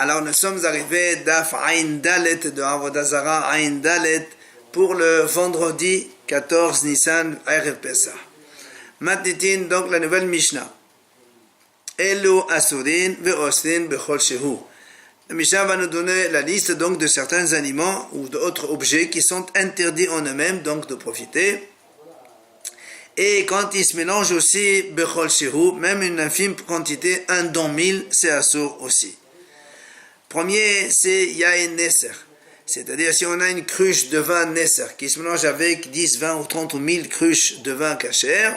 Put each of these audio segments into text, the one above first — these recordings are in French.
Alors nous sommes arrivés d'Af Ain Dalet de Avodah Zarah Ain Dalet pour le vendredi 14 Nissan Erev Pesach. Matnitin donc la nouvelle Mishnah. Elu Asurin ve'osrin bechol shehu. Le Mishnah va nous donner la liste donc de certains aliments ou d'autres objets qui sont interdits en eux-mêmes, donc de profiter. Et quand ils se mélangent aussi, bechol shehu, même une infime quantité, un dans 1000, c'est assour aussi. Premier, c'est yain nesser. C'est-à-dire si on a une cruche de vin nesser qui se mélange avec 10, 20 ou 30 ou 1000 cruches de vin kasher,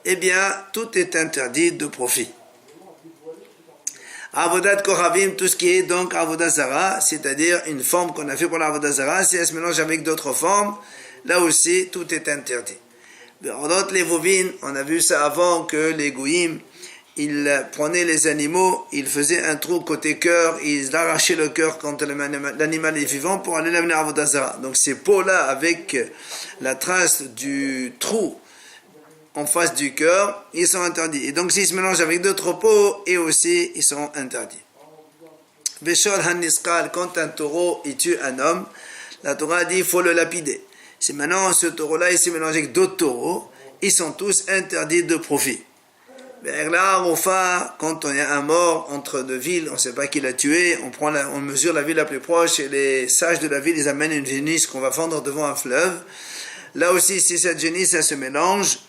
eh bien, tout est interdit de profit. Avodat Koravim, tout ce qui est donc Avodah Zarah, c'est-à-dire une forme qu'on a fait pour l'Avodah Zarah, si elle se mélange avec d'autres formes, là aussi, tout est interdit. Dans les Vovines, on a vu ça avant que les Goïm, ils prenaient les animaux, ils faisaient un trou côté cœur, ils arrachaient le cœur quand l'animal est vivant pour aller l'amener à Avodah Zarah. Donc ces peaux-là, avec la trace du trou en face du cœur, ils sont interdits. Et donc s'ils se mélangent avec d'autres peaux, et aussi, ils sont interdits. Veshol Haniskal, quand un taureau il tue un homme, la Torah dit qu'il faut le lapider. Si maintenant ce taureau-là il s'est mélangé avec d'autres taureaux, ils sont tous interdits de profit. Quand on y a un mort entre deux villes, on ne sait pas qui l'a tué, on mesure la ville la plus proche et les sages de la ville ils amènent une génisse qu'on va fendre devant un fleuve. Là aussi, si cette génisse elle se mélange,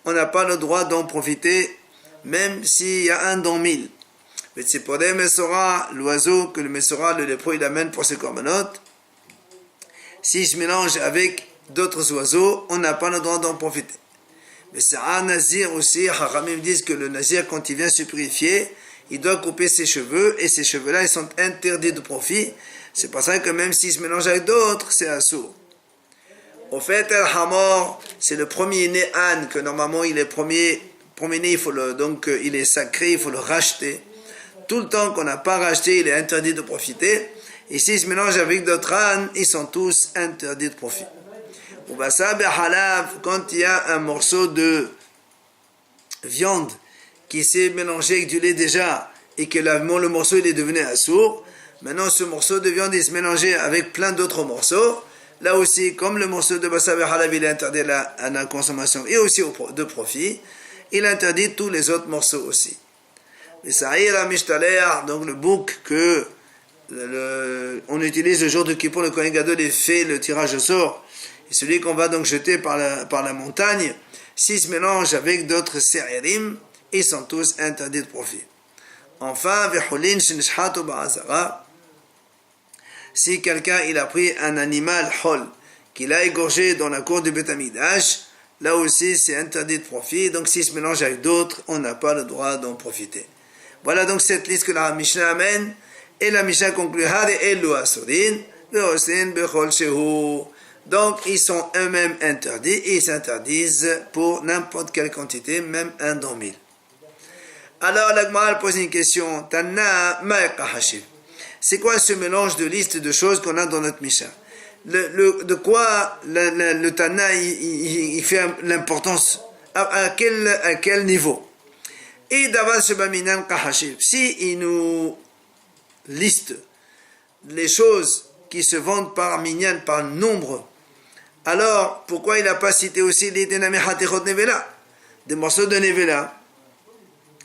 on n'a pas le droit d'en profiter, même s'il y a un dans 1000. Mais c'est pour des Messora, l'oiseau que le Messora, le lépreux, il amène pour ses corbanotes. S'il se mélange avec d'autres oiseaux, on n'a pas le droit d'en profiter. Mais c'est un nazir aussi, Haramim disent que le nazir, quand il vient se purifier, il doit couper ses cheveux, et ces cheveux-là, ils sont interdits de profit. C'est pour ça que même s'il se mélange avec d'autres, c'est assourd. Au fait, El Hamor, c'est le premier-né âne, que normalement il est premier-né, donc il est sacré, il faut le racheter. Tout le temps qu'on n'a pas racheté, il est interdit de profiter. Et s'il se mélange avec d'autres ânes, ils sont tous interdits de profit. Ou basab et halav, quand il y a un morceau de viande qui s'est mélangé avec du lait déjà, et que le morceau il est devenu assourd, maintenant ce morceau de viande il se mélangeait avec plein d'autres morceaux. Là aussi, comme le morceau de basab et halav il est interdit à la consommation et aussi de profit, il interdit tous les autres morceaux aussi. Le sa'ir amishtaler, donc le bouc que on utilise le jour de Kippour, le Kohen Gadol il fait le tirage au sort, et celui qu'on va donc jeter par la montagne, s'il se mélange avec d'autres se'irim, ils sont tous interdits de profit. Enfin, vechulin shenishhatu ba'azara, si quelqu'un il a pris un animal hol, qu'il a égorgé dans la cour du Beth Amikdash, là aussi c'est interdit de profit, donc s'il se mélange avec d'autres, on n'a pas le droit d'en profiter. Voilà donc cette liste que la Mishnah amène, et la Mishnah conclut, Hade elu asurin, ve'osin bechol shehu. Donc ils sont eux-mêmes interdits, et ils s'interdisent pour n'importe quelle quantité, même un dans 1000. Alors la Gemara pose une question, Tanna ma'eka hashiv. C'est quoi ce mélange de listes de choses qu'on a dans notre Mishnah? De quoi le Tana il fait l'importance? À quel niveau? Et d'avant ce Baminan Kahashiv, si il nous liste les choses qui se vendent par minyan, par nombre, alors pourquoi il n'a pas cité aussi les Denamihatechot Nevela, des morceaux de Nevela?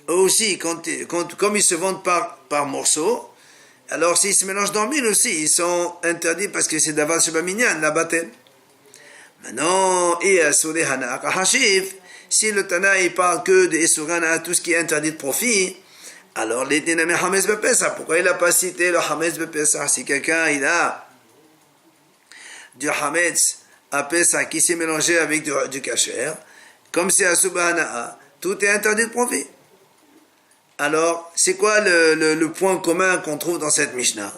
Aussi, comme ils se vendent par morceaux, alors s'ils se mélangent dans 1000 aussi, ils sont interdits parce que c'est d'avant ce Baminan, la bataille. Maintenant, et à Soudehana Kahashiv, si le Tana il parle que de Esurana, tout ce qui est interdit de profit, alors les dynamiques Hametz Bepesa, pourquoi il n'a pas cité le Hametz Bepesa? Si quelqu'un il a du Hametz à Pesa qui s'est mélangé avec du Kasher, comme c'est à Subhana'a, tout est interdit de profit. Alors, c'est quoi le point commun qu'on trouve dans cette Mishnah?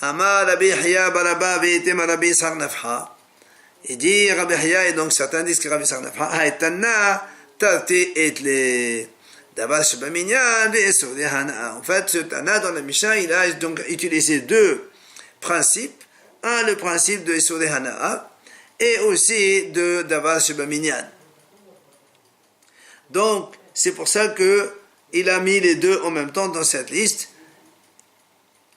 Amar Rabbi Hiya Baraba Veitem Rabbi Sarnafha. Il dit Rabbi Hiya, et donc certains disent que Rabbi Sarnafha a Tanna Tati et les Davas Baminyan et Sodehana. En fait, ce Tana dans la Mishnah, il a donc utilisé deux principes. Un, le principe de Sodehana et aussi de Davas Baminyan. Donc, c'est pour ça que il a mis les deux en même temps dans cette liste.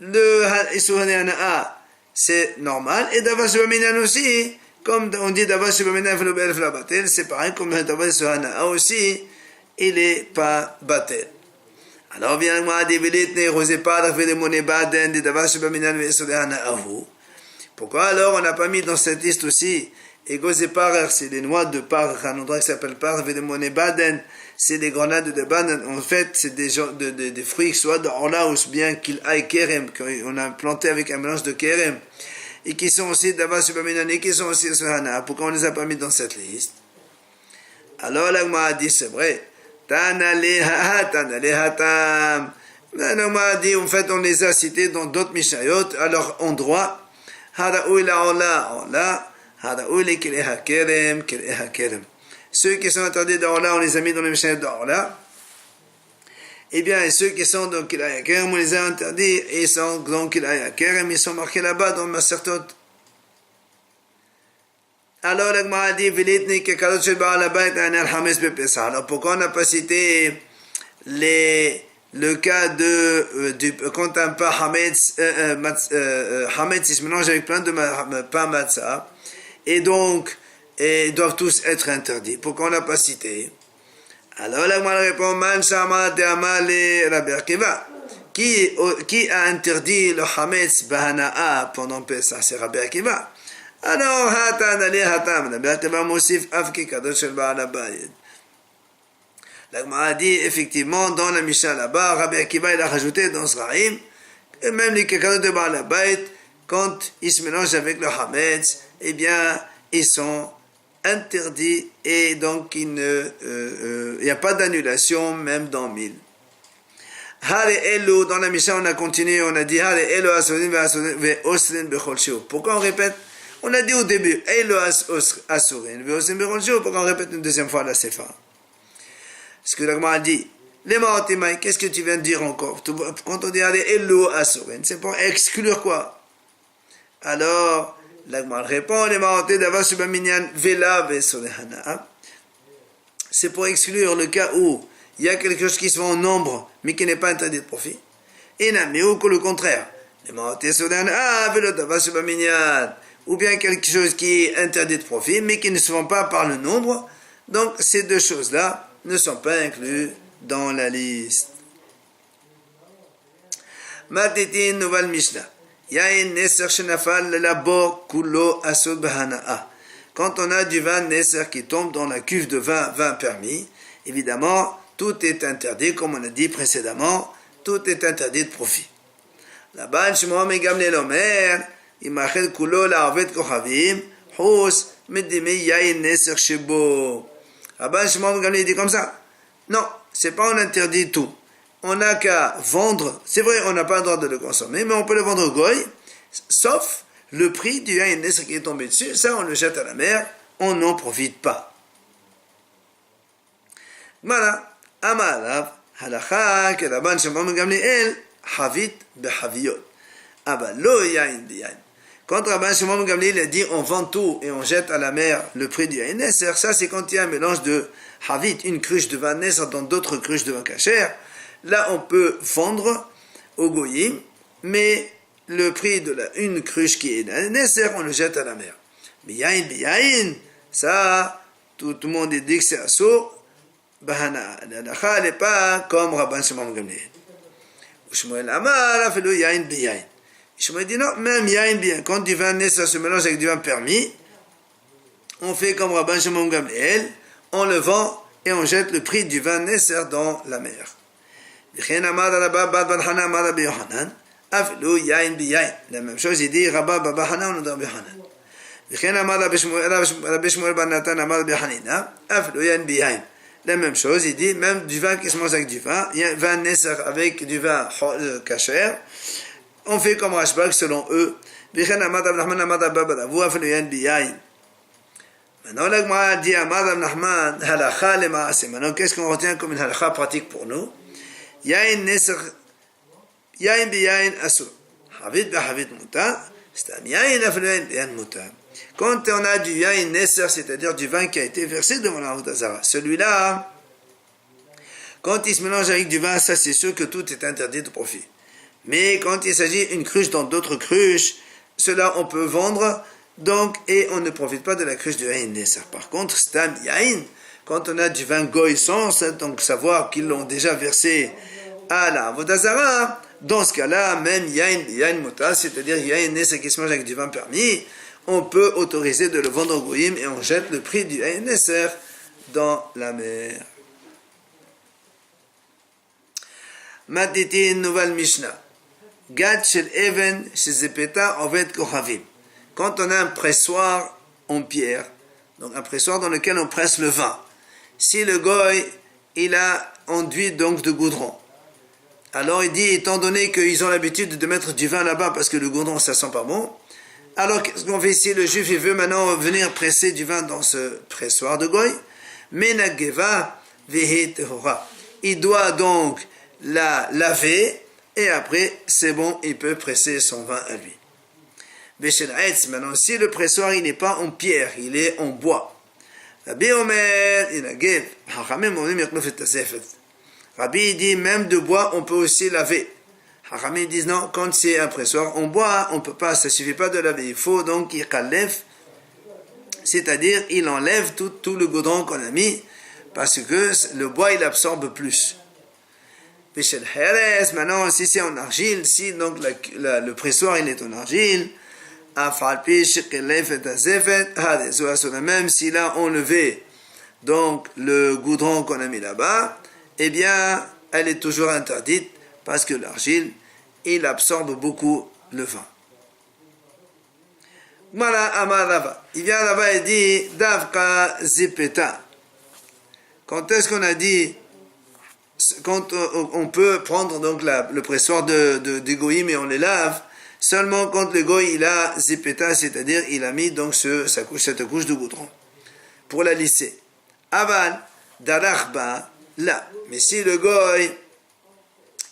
le Isur Hana'a, c'est normal. Et Davar Shubaminan aussi, comme on dit Davar Shubaminan Felo Be'el Fela Batel, c'est pareil, comme Davar Isur Hana'a aussi, il n'est pas Batel. Alors vient le Mahdi Velitne, Rosepad, Velemone Baden, Davar Shubaminan Isur Hana'ahu. Pourquoi alors on n'a pas mis dans cette liste aussi et Gozepar, c'est des noix de par, un endroit qui s'appelle par, Velemone Baden, c'est des grenades de Baden, en fait c'est des fruits, soit d'Orla ou bien qu'il aille Kerem, qu'on a planté avec un mélange de Kerem, et qui sont aussi Davar Shubaminan, et qui sont aussi sur Hana. Pourquoi on ne les a pas mis dans cette liste? Alors l'Agma a dit, c'est vrai, Tanalehatam. L'Agma a dit, en fait on les a cités dans d'autres Mishnayot, à leur endroit, ceux qui sont interdits d'Orla, on les a mis dans les Mishnayot d'Orla. Et bien, ceux qui sont dans Kilaya Kerem, on les a interdits, et ils sont dans Kilaya Kerem, ils sont marqués là-bas dans Masertot. Alors, la Gemara dit, alors pourquoi on n'a pas cité le cas quand un pain Hametz, il se mélange avec plein de pain matzah, et donc, ils doivent tous être interdits. Pourquoi on n'a pas cité? Alors la Gemara répond, Man Shama De'ama le Rabbi Akiva. Qui a interdit le Hametz Bahana'a pendant Pesach? C'est Rabbi Akiva. Alors, Hatan Ali Hatam, Rabbi Akiva Mosif Afki Kadosh Shel Baal Habayit. La Gemara dit, effectivement, dans la Mishnah là-bas, Rabbi Akiva il a rajouté dans Zraïm, et même les Kadosh de Baal Habayit, quand ils se mélangent avec le Hametz, eh bien, ils sont interdits et donc il n'y a pas d'annulation même dans 1000. Dans la Mishnah on a continué, on a dit pourquoi on répète? On a dit au début pourquoi on répète une deuxième fois la Sefa? Ce que l'Agma a dit, les Maotimai, qu'est-ce que tu viens de dire encore? Quand on dit c'est pour exclure quoi? Alors l'Agma répond, les Maoté d'Ava Subaminyan Vela Vesolehana. C'est pour exclure le cas où il y a quelque chose qui se vend en nombre, mais qui n'est pas interdit de profit. Et mais ou que le contraire. Les Maoté Solehana Velo d'Ava Subaminyan. Ou bien quelque chose qui est interdit de profit, mais qui ne se vend pas par le nombre. Donc, ces deux choses-là ne sont pas incluses dans la liste. Matitin nouvelle Mishnah. Quand on a du vin Nesser qui tombe dans la cuve de vin permis, évidemment, tout est interdit, comme on a dit précédemment, tout est interdit de profit. Là-bas, Shmuel Gamliel Omer, Imachel Kulo La'avet Kochavim, Hos, Medimi Yain Nesser Shebo. Là-bas, Shmuel Gamliel dit comme ça. Non, c'est pas on interdit tout. On n'a qu'à vendre, c'est vrai, on n'a pas le droit de le consommer, mais on peut le vendre au goy, sauf le prix du yain nesser qui est tombé dessus, ça on le jette à la mer, on n'en profite pas. Voilà, Amalav, Halacha, que la banne Shemam Gamliel, Havit behaviyot. Ah bah, lo yain bi yain. Quand Rabban Shimon Gamliel a dit on vend tout et on jette à la mer le prix du yain nesser, ça c'est quand il y a un mélange de Havit, une cruche de vin nesser dans d'autres cruches de vin kasher. Là, on peut vendre au goyim, mais le prix de une cruche qui est nécessaire, on le jette à la mer. Mais yain, ça, tout le monde dit que c'est assour, bahana. La lacha n'est pas comme Rabban Shimon Gamliel. Shmuel Amar a fait le yain biyain. Shmuel dit non, même yain biyain. Quand du vin nécessaire se mélange avec du vin permis, on fait comme Rabban Shimon Gamliel, on le vend et on jette le prix du vin nécessaire dans la mer. La même chose, il dit Rabba Baba Hanan ou Rabbi Hanan. La même chose, il dit même du vin qui se mange avec du vin, il y a un vin nesser avec du vin kasher, on fait comme Rashbag selon eux. Maintenant, l'Agma dit à Madame Nachman, halakha le maaseh. Maintenant, qu'est-ce qu'on retient comme une halakha pratique pour nous? Yain nesser, yain bi yain asur. Havit bi havit muta, stam yain afle yain bi yain muta. Quand on a du yain nesser, c'est-à-dire du vin qui a été versé devant la Avodah, celui-là, quand il se mélange avec du vin, ça c'est sûr que tout est interdit de profit. Mais quand il s'agit d'une cruche dans d'autres cruches, cela on peut vendre, donc, et on ne profite pas de la cruche du Yain Nesser. Par contre, Stam Yain, quand on a du vin Goy sans, donc savoir qu'ils l'ont déjà versé à la Avodah Zarah, dans ce cas-là, même Yain Mota, c'est-à-dire Yain Nesser qui se mange avec du vin permis, on peut autoriser de le vendre au Goyim et on jette le prix du Yain Nesser dans la mer. Matiti, nouvelle Mishnah. Gad shel even shezepeta oved kohavim. Quand on a un pressoir en pierre, donc un pressoir dans lequel on presse le vin, si le goy, il a enduit donc de goudron, alors il dit, étant donné qu'ils ont l'habitude de mettre du vin là-bas parce que le goudron ça sent pas bon, alors qu'est-ce qu'on fait ici? Le juif il veut maintenant venir presser du vin dans ce pressoir de goy, menageva vehe tehora. Il doit donc la laver et après c'est bon, il peut presser son vin à lui. Maintenant, si le pressoir il n'est pas en pierre, il est en bois. Rabbi dit même de bois on peut aussi laver. Hachamim disent non, quand c'est un pressoir en bois, on peut pas, ça suffit pas de laver. Il faut donc qu'il enlève, c'est-à-dire il enlève tout le goudron qu'on a mis, parce que le bois il absorbe plus. Maintenant, si c'est en argile, si donc le pressoir il est en argile, même s'il a enlevé donc le goudron qu'on a mis là-bas, eh bien, elle est toujours interdite parce que l'argile, il absorbe beaucoup le vin. Voilà, Amar Rava. Il vient là-bas et dit, Davka zipeta. Quand est-ce qu'on a dit, quand on peut prendre donc le pressoir des goïm et on les lave, seulement quand le goy il a zipeta, c'est-à-dire il a mis donc cette couche de goudron pour la lisser. Aval, darachba, là. Mais si le goy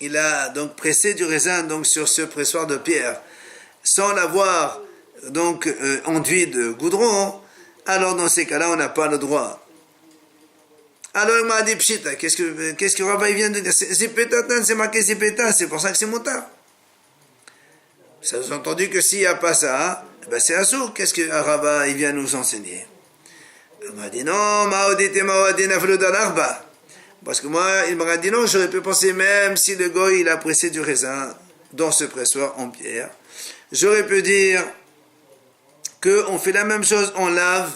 il a donc pressé du raisin donc sur ce pressoir de pierre sans l'avoir donc enduit de goudron, alors dans ces cas-là on n'a pas le droit. Alors il m'a dit pshita, qu'est-ce que Rava vient de dire? Zipeta, c'est marqué zipeta, c'est pour ça que c'est motard. Ça vous a entendu que s'il n'y a pas ça, ben c'est un sourd. Qu'est-ce que Rava il vient nous enseigner? Il m'a dit non, parce que moi, il m'a dit non, j'aurais pu penser même si le goy il a pressé du raisin dans ce pressoir en pierre, j'aurais pu dire qu'on fait la même chose, on lave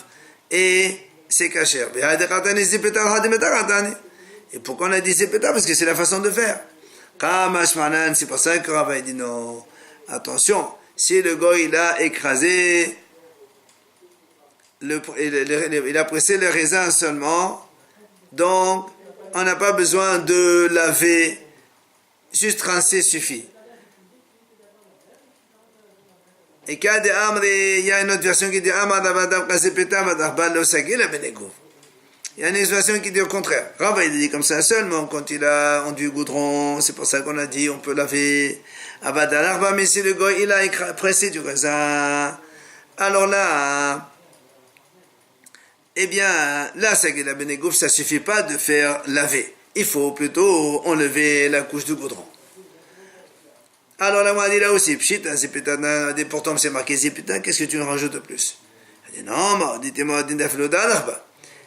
et c'est cachère. Et pourquoi on a dit zipeta? Parce que c'est la façon de faire. C'est pour ça que Rava dit non. Attention, si le goy il a écrasé, il a pressé le raisin seulement, donc on n'a pas besoin de laver, juste rincer suffit. Et il y a une autre version qui dit il y a une version qui dit au contraire. Rava il dit comme ça seulement quand il a enduit goudron, c'est pour ça qu'on a dit on peut laver. Mais si le goy il a pressé du raisin, alors là, eh bien, là, Sagila Benegouf, ça suffit pas de faire laver. Il faut plutôt enlever la couche de goudron. Alors là, on a dit là aussi, pshita, zipeta, pourtant c'est marqué zipeta, qu'est-ce que tu en rajoutes de plus? Il dit non,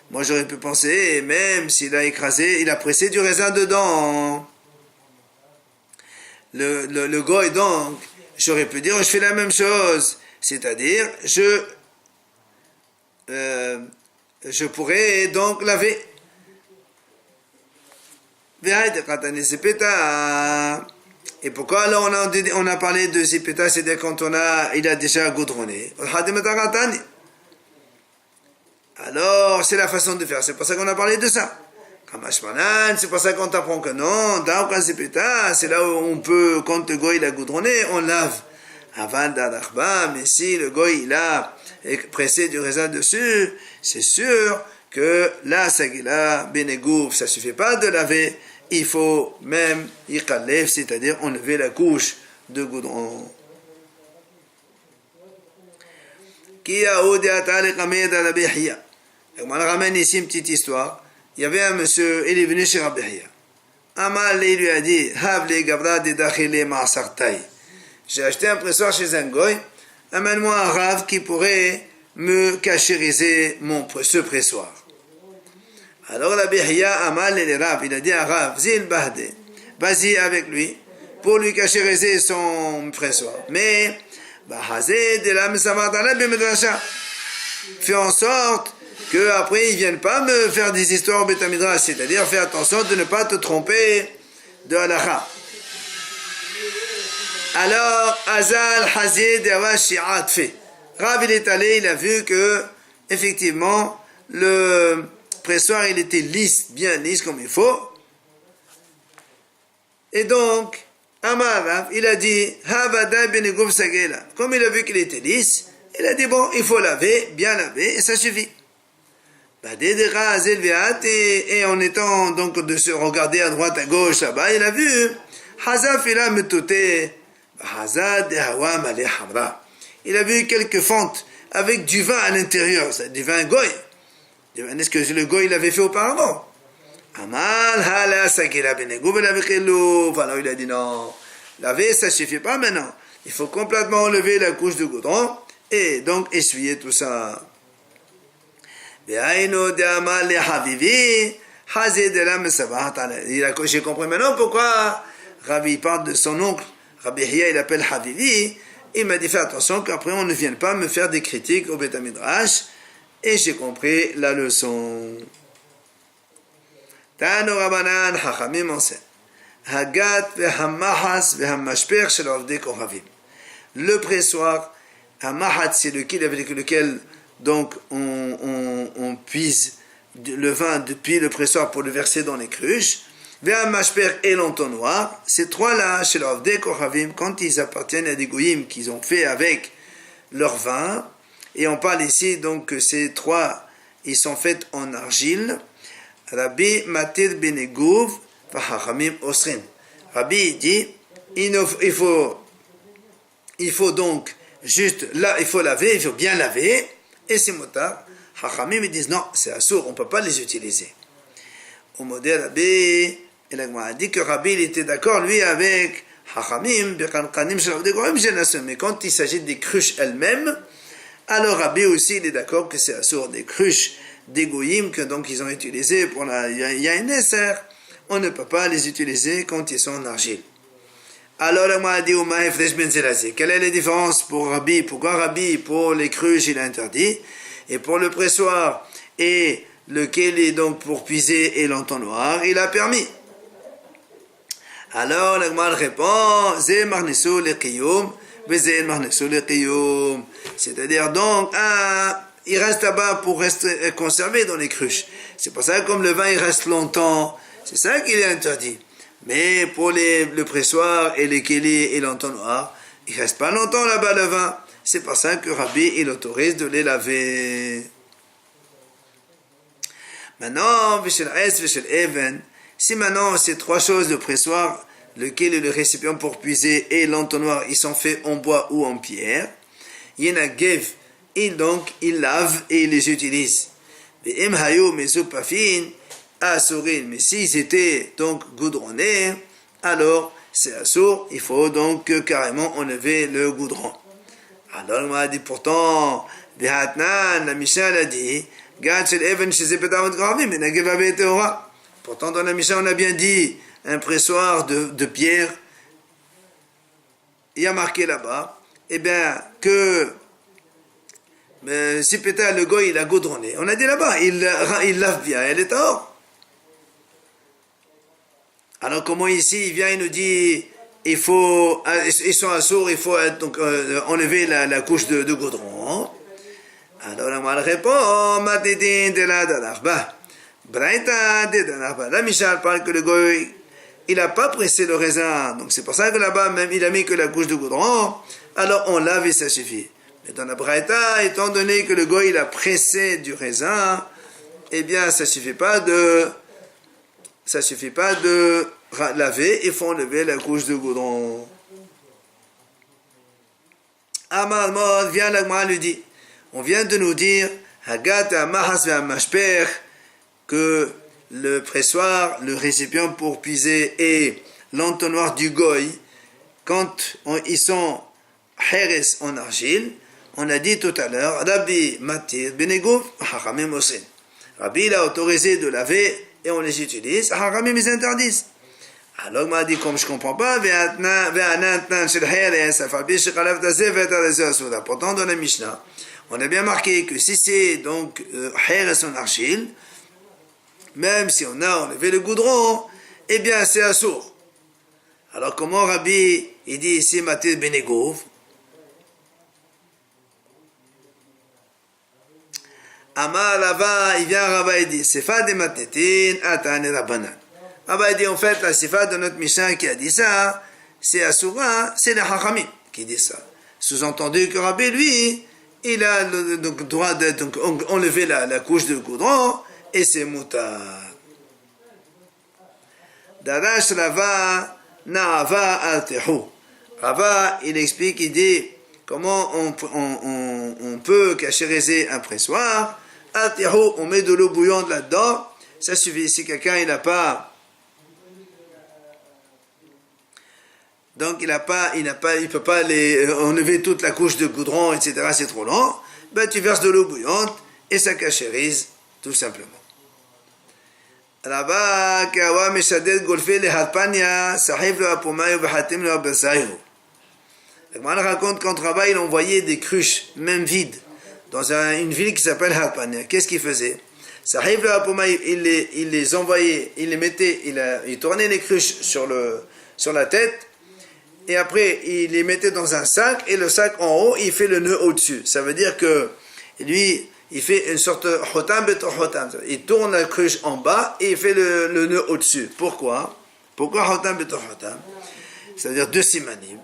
moi j'aurais pu penser, même s'il a écrasé, il a pressé du raisin dedans. Le goy donc, j'aurais pu dire, je fais la même chose, c'est-à-dire, je pourrais donc laver. Et pourquoi alors on a parlé de zipeta, c'est-à-dire quand il a déjà goudronné. Alors, c'est la façon de faire, c'est pour ça qu'on a parlé de ça. C'est pour ça qu'on t'apprend que non, c'est là où on peut, quand le goy il a goudronné, on lave. Avant d'Arachba, mais si le goy il a pressé du raisin dessus, c'est sûr que la sagila benegouf, ça suffit pas de laver, il faut même yikalef, c'est-à-dire enlever la couche de goudron. On ramène ici une petite histoire. Il y avait un monsieur, il est venu chez Rabbi Hiya. Amal lui a dit, Havli Gavra de Dachile Ma'asartai. J'ai acheté un pressoir chez un goy, amène-moi un rave qui pourrait me cachériser ce pressoir. Alors la Bihya Amal et les raves, il a dit à Rav, Zil Bahde, vas-y avec lui pour lui cachériser son pressoir. Mais, fais en sorte qu'après ils ne viennent pas me faire des histoires au Beth Midrash, c'est-à-dire fais attention de ne pas te tromper de halakha. Alors, Azal Hazid Shi'at fait. Rav il est allé, il a vu que effectivement le pressoir il était lisse, bien lisse comme il faut. Et donc, Amar Rav, il a dit, comme il a vu qu'il était lisse, il a dit, bon, il faut laver, bien laver, et ça suffit. Et en étant donc de se regarder à droite, à gauche, là-bas, il a vu, il a vu quelques fentes avec du vin à l'intérieur, c'est du vin goy. Est-ce que le goy l'avait fait auparavant? Alors il a dit non, laver ça suffit pas maintenant, il faut complètement enlever la couche de goudron et donc essuyer tout ça. J'ai compris maintenant pourquoi Rabbi parle de son oncle, Rabbi Hiya il appelle Havivi, il m'a dit fais attention qu'après on ne vienne pas me faire des critiques au Beth Midrash, et j'ai compris la leçon. Tano Rabanan Chachamim enseigne Hagat vehamahas vehamashper shel avdei kohavim. Le pressoir, hamahat c'est avec lequel donc on puise le vin depuis le pressoir pour le verser dans les cruches. Vehamashper et l'entonnoir. Ces trois-là chez l'avdei kohavim, quand ils appartiennent à des goyim qu'ils ont fait avec leur vin, et on parle ici donc que ces trois ils sont faits en argile. Rabbi Matir Benegouv Vahachamim Osrin. Rabbi dit il faut donc juste là, il faut laver, il faut bien laver, et ces motards, Hachamim ils disent non, c'est assourd, on ne peut pas les utiliser. Au modèle Rabbi, il a dit que Rabbi il était d'accord lui avec Hachamim, mais quand il s'agit des cruches elles-mêmes, alors Rabbi aussi il est d'accord que c'est assourd, des cruches des goyim que donc ils ont utilisé pour il y a un esser, on ne peut pas les utiliser quand ils sont en argile. Alors le m'a dit quelle est la différence pour Rabbi? Pourquoi Rabbi pour les cruches il a interdit et pour le pressoir et lequel est donc pour puiser et l'entonnoir il a permis? Alors le m'a répond Zé marnesu le qiyum vezé marnesu le qiyum, c'est-à-dire donc il reste là-bas pour rester conservé dans les cruches. C'est pour ça que comme le vin il reste longtemps, c'est ça qu'il est interdit. Mais pour le pressoir et les kélis et l'entonnoir, il ne reste pas longtemps là-bas le vin. C'est pour ça que Rabbi il autorise de les laver. Maintenant, si maintenant ces trois choses, le pressoir, le kéli, le récipient pour puiser et l'entonnoir, ils sont faits en bois ou en pierre, il y en a gev. Et donc, ils lavent et ils les utilisent. Mais s'ils étaient donc goudronnés, alors c'est assourd, il faut donc carrément enlever le goudron. Alors on m'a dit pourtant, la Mishnah l'a dit, pourtant dans la Mishnah on a bien dit, un pressoir de pierre, il y a marqué là-bas, eh bien que mais si peut-être le goy il a goudronné, on a dit là-bas, il lave bien, elle est hors. Alors comment ici il vient, il nous dit, ils sont assourds, il faut donc enlever la couche de goudron. Alors la répond, matidin de la danarba, braïta de danarba. La Mishnah parle que le goy il n'a pas pressé le raisin, donc c'est pour ça que là-bas même il a mis que la couche de goudron. Alors on lave et ça suffit. Mais dans la braïta, étant donné que le goy il a pressé du raisin, eh bien ça suffit pas de laver, il faut enlever la couche de goudron. Amar Mod vient l'agma lui dit, on vient de nous dire Hagat Mahas Mashper que le pressoir, le récipient pour puiser et l'entonnoir du goy, quand ils sont Heres en argile, on a dit tout à l'heure, Rabbi Matir Benegouf, Haramim Osin. Rabbi il a autorisé de laver et on les utilise, Haramim ils interdisent. Alors il m'a dit, comme je ne comprends pas, pourtant dans la Mishnah, on a bien marqué que si c'est donc Heres en argile, même si on a enlevé le goudron, eh bien c'est assourd. Alors comment Rabbi il dit ici Matir Benegouf? Amar Rava, il vient Rava et dit, Sefa de Matetin, Atane Rabbanan. Rava dit, en fait, la Sefa de notre Mishnah qui a dit ça, c'est Asura, c'est le Hachamim qui dit ça. Sous-entendu que Rabbi, lui, il a le droit d'enlever la couche de goudron, et c'est Moutar. Darash Rava, Na'ava Altehu. Rava, il explique, il dit, comment on peut cachériser un pressoir. On met de l'eau bouillante là-dedans, ça suffit. Si quelqu'un il n'a pas, donc il peut pas enlever toute la couche de goudron, etc. C'est trop long. Ben tu verses de l'eau bouillante et ça cachérise tout simplement. Là-bas, kawa meshaded golfe le harpania, sahib le apomayo behatim le abasayo. Le Gemara raconte qu'en travail, il envoyait des cruches, même vides, dans une ville qui s'appelle Harpania. Qu'est-ce qu'il faisait? Sahib le Hapomaï, il les envoyait, il les mettait, il tournait les cruches sur la tête, et après, il les mettait dans un sac, et le sac en haut, il fait le nœud au-dessus. Ça veut dire que lui, il fait une sorte de hotam betor hotam. Il tourne la cruche en bas, et il fait le nœud au-dessus. Pourquoi hotam betor hotam? C'est-à-dire 2 simanim.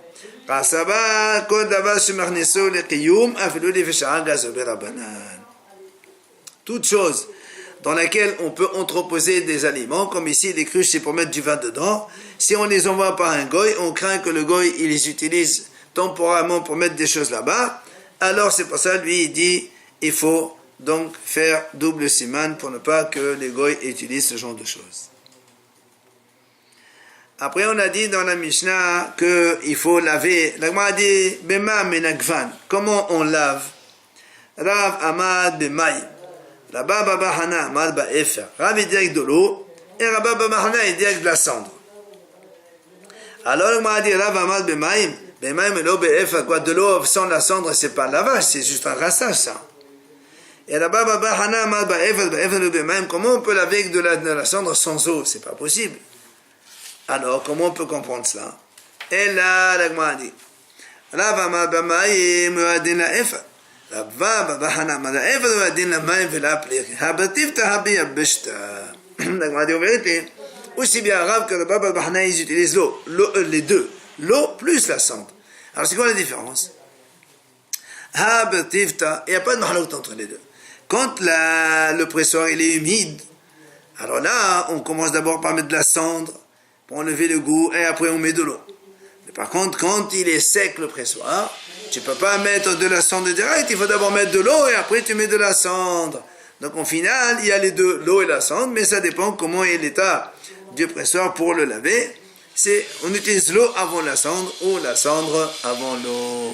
Toute chose dans laquelle on peut entreposer des aliments, comme ici les cruches c'est pour mettre du vin dedans, si on les envoie par un goy, on craint que le goy il les utilise temporairement pour mettre des choses là-bas, alors c'est pour ça lui il dit il faut donc faire double siman pour ne pas que les goy utilisent ce genre de choses. Après, on a dit dans la Mishnah qu'il faut laver. La Gemara a dit, Bema menagvan. Comment on lave? Rav Amad Bemay. Rabba Baba Hana Amad Ba'efer. Rav il dit avec de l'eau. Et Rabba Baba Hana il dit avec de la cendre. Alors, la Gemara a dit, Rav Amad Bemay. Bemay Melo Ba'efer. Quoi, de l'eau sans la cendre, c'est pas lavage, c'est juste un rassage, ça. Et Rabba Baba Hana Amad Ba'efer. Ba'efer le Bemay. Comment on peut laver avec de la cendre sans eau? C'est pas possible. Alors, comment on peut comprendre cela? Et là, la Gemara dit, Rav Amad B'mayim Muadin La'efa. Rav Baba Hana Amad La'efa Muadin La'mayim Ve'la'plir. Habativta Habi Yabishta. La Gemara dit en vérité, aussi bien Rav que Rav Baba Hana, ils utilisent l'eau, les deux. L'eau plus la cendre. Alors, c'est quoi la différence? Habativta, il n'y a pas de mahalouk entre les deux. Quand le pressoir il est humide, alors là, on commence d'abord par mettre de la cendre, pour enlever le goût, et après on met de l'eau. Mais par contre, quand il est sec le pressoir, tu ne peux pas mettre de la cendre direct, il faut d'abord mettre de l'eau, et après tu mets de la cendre. Donc au final, il y a les deux, l'eau et la cendre, mais ça dépend comment est l'état du pressoir pour le laver. On utilise l'eau avant la cendre, ou la cendre avant l'eau.